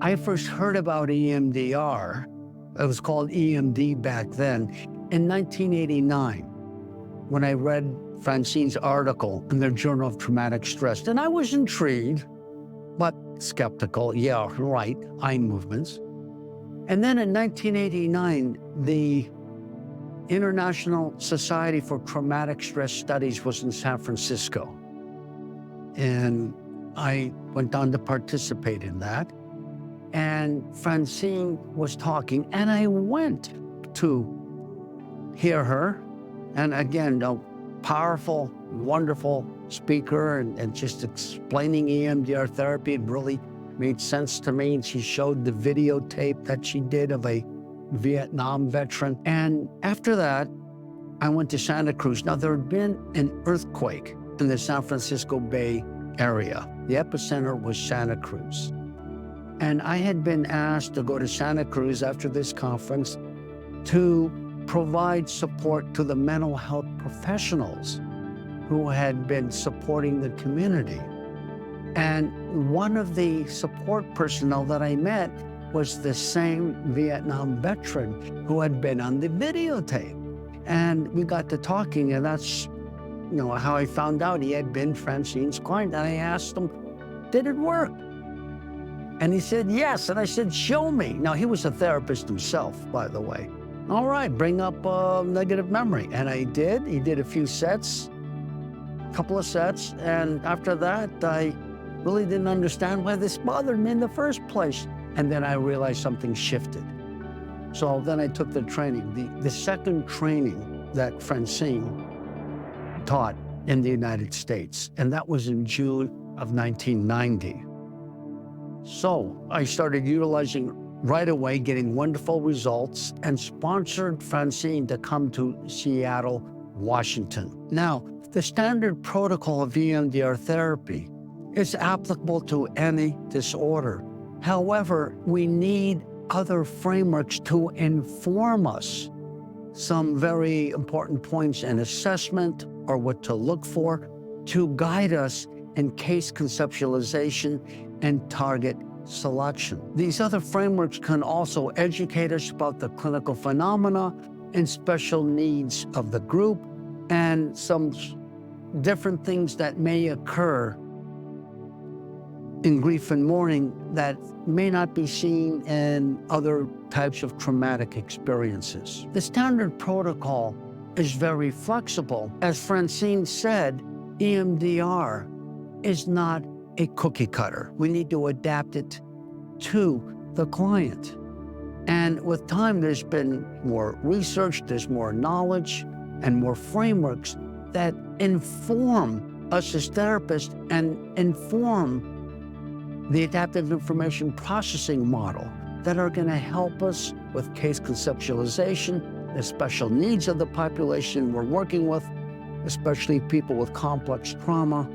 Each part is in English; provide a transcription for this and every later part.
I first heard about EMDR, it was called EMD back then, in 1989, when I read Francine's article in their Journal of Traumatic Stress. And I was intrigued, but skeptical. Yeah, right, eye movements. And then in 1989, the International Society for Traumatic Stress Studies was in San Francisco. And I went on to participate in that. And Francine was talking, and I went to hear her. And again, a powerful, wonderful speaker, and just explaining EMDR therapy. It really made sense to me. And she showed the videotape that she did of a Vietnam veteran. And after that, I went to Santa Cruz. Now, there had been an earthquake in the San Francisco Bay Area. The epicenter was Santa Cruz. And I had been asked to go to Santa Cruz after this conference to provide support to the mental health professionals who had been supporting the community. And one of the support personnel that I met was the same Vietnam veteran who had been on the videotape. And we got to talking, and that's how I found out he had been Francine's client. And I asked him, did it work? And he said, yes. And I said, show me. Now, he was a therapist himself, by the way. All right, bring up negative memory. And I did. He did a few sets, a couple of sets. And after that, I really didn't understand why this bothered me in the first place. And then I realized something shifted. So then I took the training, the second training that Francine taught in the United States. And that was in June of 1990. So I started utilizing right away, getting wonderful results, and sponsored Francine to come to Seattle, Washington. Now, the standard protocol of EMDR therapy is applicable to any disorder. However, we need other frameworks to inform us some very important points in assessment or what to look for to guide us in case conceptualization and target selection. These other frameworks can also educate us about the clinical phenomena and special needs of the group and some different things that may occur in grief and mourning that may not be seen in other types of traumatic experiences. The standard protocol is very flexible. As Francine said, EMDR is not a cookie cutter. We need to adapt it to the client. And with time, there's been more research, there's more knowledge, and more frameworks that inform us as therapists and inform the adaptive information processing model that are going to help us with case conceptualization, the special needs of the population we're working with, especially people with complex trauma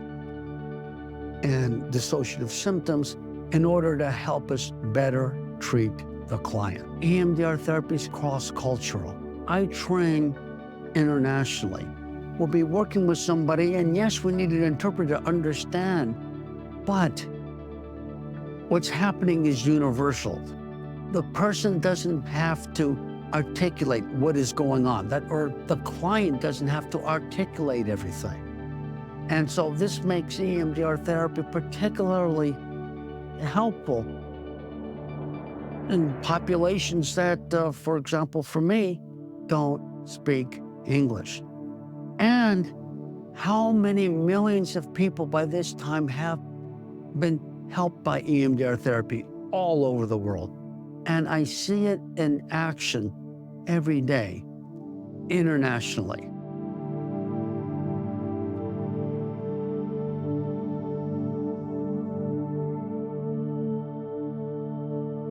and dissociative symptoms, in order to help us better treat the client. EMDR therapy is cross-cultural. I train internationally. We'll be working with somebody, and yes, we need an interpreter to understand, but what's happening is universal. The person doesn't have to articulate what is going on, or the client doesn't have to articulate everything. And so this makes EMDR therapy particularly helpful in populations that, for example, for me, don't speak English. And how many millions of people by this time have been helped by EMDR therapy all over the world. And I see it in action every day, internationally.